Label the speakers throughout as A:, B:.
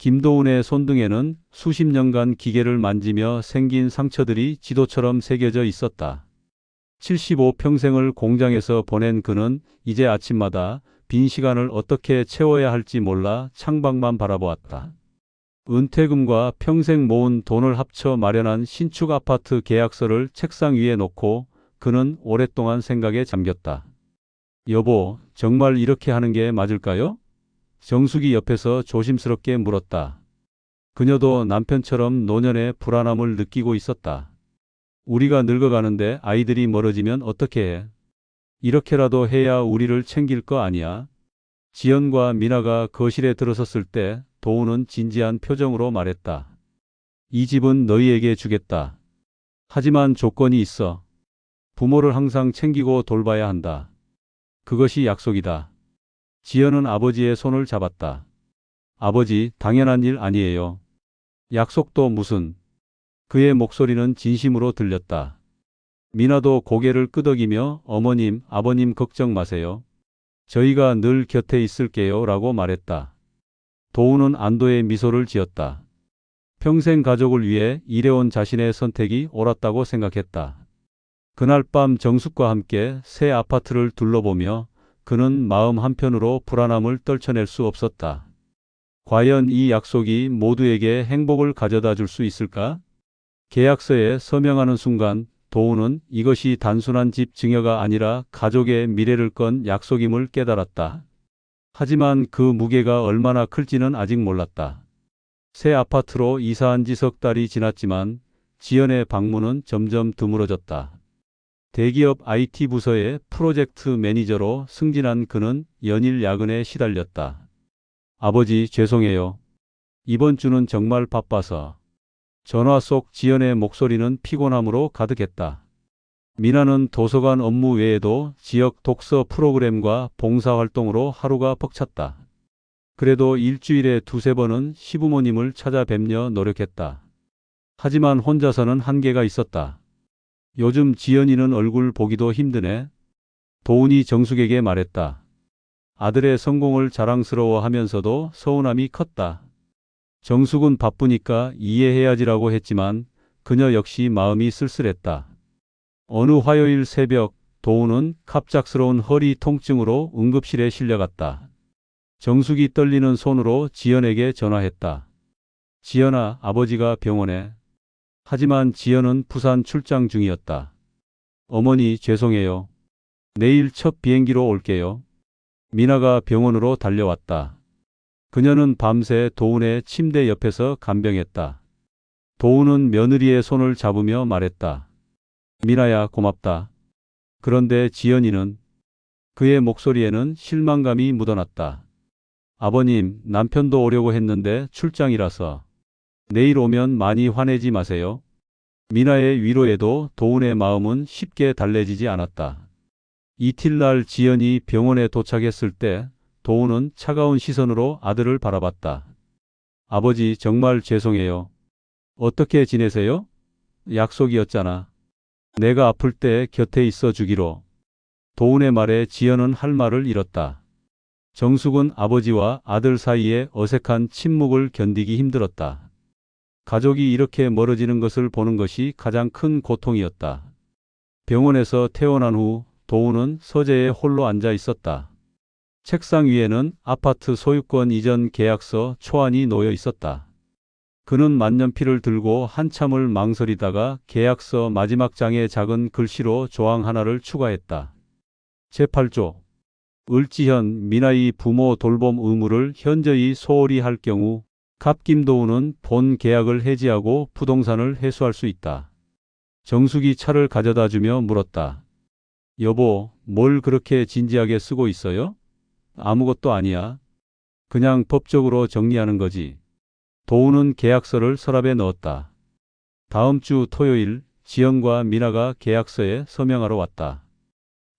A: 김도훈의 손등에는 수십 년간 기계를 만지며 생긴 상처들이 지도처럼 새겨져 있었다. 75평생을 공장에서 보낸 그는 이제 아침마다 빈 시간을 어떻게 채워야 할지 몰라 창밖만 바라보았다. 은퇴금과 평생 모은 돈을 합쳐 마련한 신축 아파트 계약서를 책상 위에 놓고 그는 오랫동안 생각에 잠겼다. 여보, 정말 이렇게 하는 게 맞을까요? 정숙이 옆에서 조심스럽게 물었다. 그녀도 남편처럼 노년의 불안함을 느끼고 있었다. 우리가 늙어가는데 아이들이 멀어지면 어떻게 해? 이렇게라도 해야 우리를 챙길 거 아니야? 지연과 미나가 거실에 들어섰을 때 도우는 진지한 표정으로 말했다. 이 집은 너희에게 주겠다. 하지만 조건이 있어. 부모를 항상 챙기고 돌봐야 한다. 그것이 약속이다. 지연은 아버지의 손을 잡았다. 아버지, 당연한 일 아니에요. 약속도 무슨. 그의 목소리는 진심으로 들렸다. 미나도 고개를 끄덕이며 어머님, 아버님 걱정 마세요. 저희가 늘 곁에 있을게요 라고 말했다. 도우는 안도의 미소를 지었다. 평생 가족을 위해 일해온 자신의 선택이 옳았다고 생각했다. 그날 밤 정숙과 함께 새 아파트를 둘러보며 그는 마음 한편으로 불안함을 떨쳐낼 수 없었다. 과연 이 약속이 모두에게 행복을 가져다 줄 수 있을까? 계약서에 서명하는 순간 도우는 이것이 단순한 집 증여가 아니라 가족의 미래를 건 약속임을 깨달았다. 하지만 그 무게가 얼마나 클지는 아직 몰랐다. 새 아파트로 이사한 지 석 달이 지났지만 지연의 방문은 점점 드물어졌다. 대기업 IT 부서의 프로젝트 매니저로 승진한 그는 연일 야근에 시달렸다. 아버지, 죄송해요. 이번 주는 정말 바빠서. 전화 속 지연의 목소리는 피곤함으로 가득했다. 미나는 도서관 업무 외에도 지역 독서 프로그램과 봉사활동으로 하루가 벅찼다. 그래도 일주일에 두세 번은 시부모님을 찾아뵙려 노력했다. 하지만 혼자서는 한계가 있었다. 요즘 지연이는 얼굴 보기도 힘드네. 도훈이 정숙에게 말했다. 아들의 성공을 자랑스러워하면서도 서운함이 컸다. 정숙은 바쁘니까 이해해야지라고 했지만 그녀 역시 마음이 쓸쓸했다. 어느 화요일 새벽 도훈은 갑작스러운 허리 통증으로 응급실에 실려갔다. 정숙이 떨리는 손으로 지연에게 전화했다. 지연아, 아버지가 병원에. 하지만 지연은 부산 출장 중이었다. 어머니, 죄송해요. 내일 첫 비행기로 올게요. 미나가 병원으로 달려왔다. 그녀는 밤새 도훈의 침대 옆에서 간병했다. 도훈은 며느리의 손을 잡으며 말했다. 미나야, 고맙다. 그런데 지연이는 그의 목소리에는 실망감이 묻어났다. 아버님, 남편도 오려고 했는데 출장이라서. 내일 오면 많이 화내지 마세요. 미나의 위로에도 도훈의 마음은 쉽게 달래지지 않았다. 이튿날 지연이 병원에 도착했을 때 도훈은 차가운 시선으로 아들을 바라봤다. 아버지, 정말 죄송해요. 어떻게 지내세요? 약속이었잖아. 내가 아플 때 곁에 있어 주기로. 도훈의 말에 지연은 할 말을 잃었다. 정숙은 아버지와 아들 사이에 어색한 침묵을 견디기 힘들었다. 가족이 이렇게 멀어지는 것을 보는 것이 가장 큰 고통이었다. 병원에서 퇴원한 후 도훈은 서재에 홀로 앉아 있었다. 책상 위에는 아파트 소유권 이전 계약서 초안이 놓여 있었다. 그는 만년필을 들고 한참을 망설이다가 계약서 마지막 장에 작은 글씨로 조항 하나를 추가했다. 제8조. 을지현 미나의 부모 돌봄 의무를 현저히 소홀히 할 경우 갑김도훈은 본 계약을 해지하고 부동산을 회수할 수 있다. 정숙이 차를 가져다 주며 물었다. 여보, 뭘 그렇게 진지하게 쓰고 있어요? 아무것도 아니야. 그냥 법적으로 정리하는 거지. 도훈은 계약서를 서랍에 넣었다. 다음 주 토요일 지연과 미나가 계약서에 서명하러 왔다.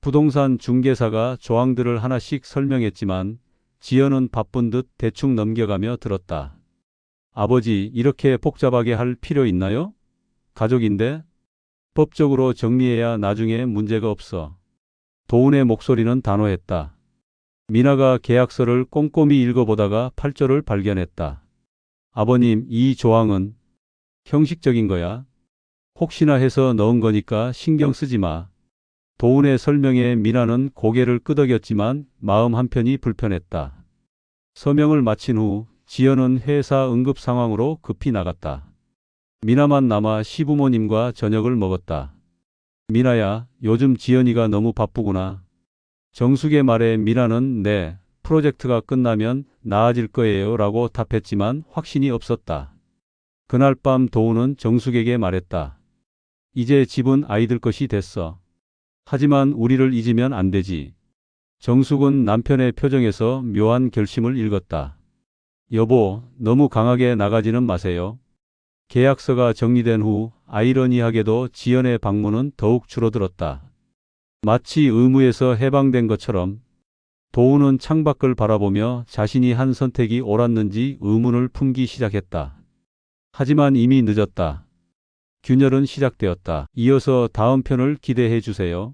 A: 부동산 중개사가 조항들을 하나씩 설명했지만 지연은 바쁜 듯 대충 넘겨가며 들었다. 아버지, 이렇게 복잡하게 할 필요 있나요? 가족인데? 법적으로 정리해야 나중에 문제가 없어. 도훈의 목소리는 단호했다. 미나가 계약서를 꼼꼼히 읽어보다가 8조를 발견했다. 아버님, 이 조항은 형식적인 거야. 혹시나 해서 넣은 거니까 신경 쓰지 마. 도훈의 설명에 미나는 고개를 끄덕였지만 마음 한편이 불편했다. 서명을 마친 후 지연은 회사 응급 상황으로 급히 나갔다. 미나만 남아 시부모님과 저녁을 먹었다. 미나야, 요즘 지연이가 너무 바쁘구나. 정숙의 말에 미나는 네, 프로젝트가 끝나면 나아질 거예요 라고 답했지만 확신이 없었다. 그날 밤 도훈은 정숙에게 말했다. 이제 집은 아이들 것이 됐어. 하지만 우리를 잊으면 안 되지. 정숙은 남편의 표정에서 묘한 결심을 읽었다. 여보, 너무 강하게 나가지는 마세요. 계약서가 정리된 후 아이러니하게도 지연의 방문은 더욱 줄어들었다. 마치 의무에서 해방된 것처럼 도훈은 창밖을 바라보며 자신이 한 선택이 옳았는지 의문을 품기 시작했다. 하지만 이미 늦었다. 균열은 시작되었다. 이어서 다음 편을 기대해 주세요.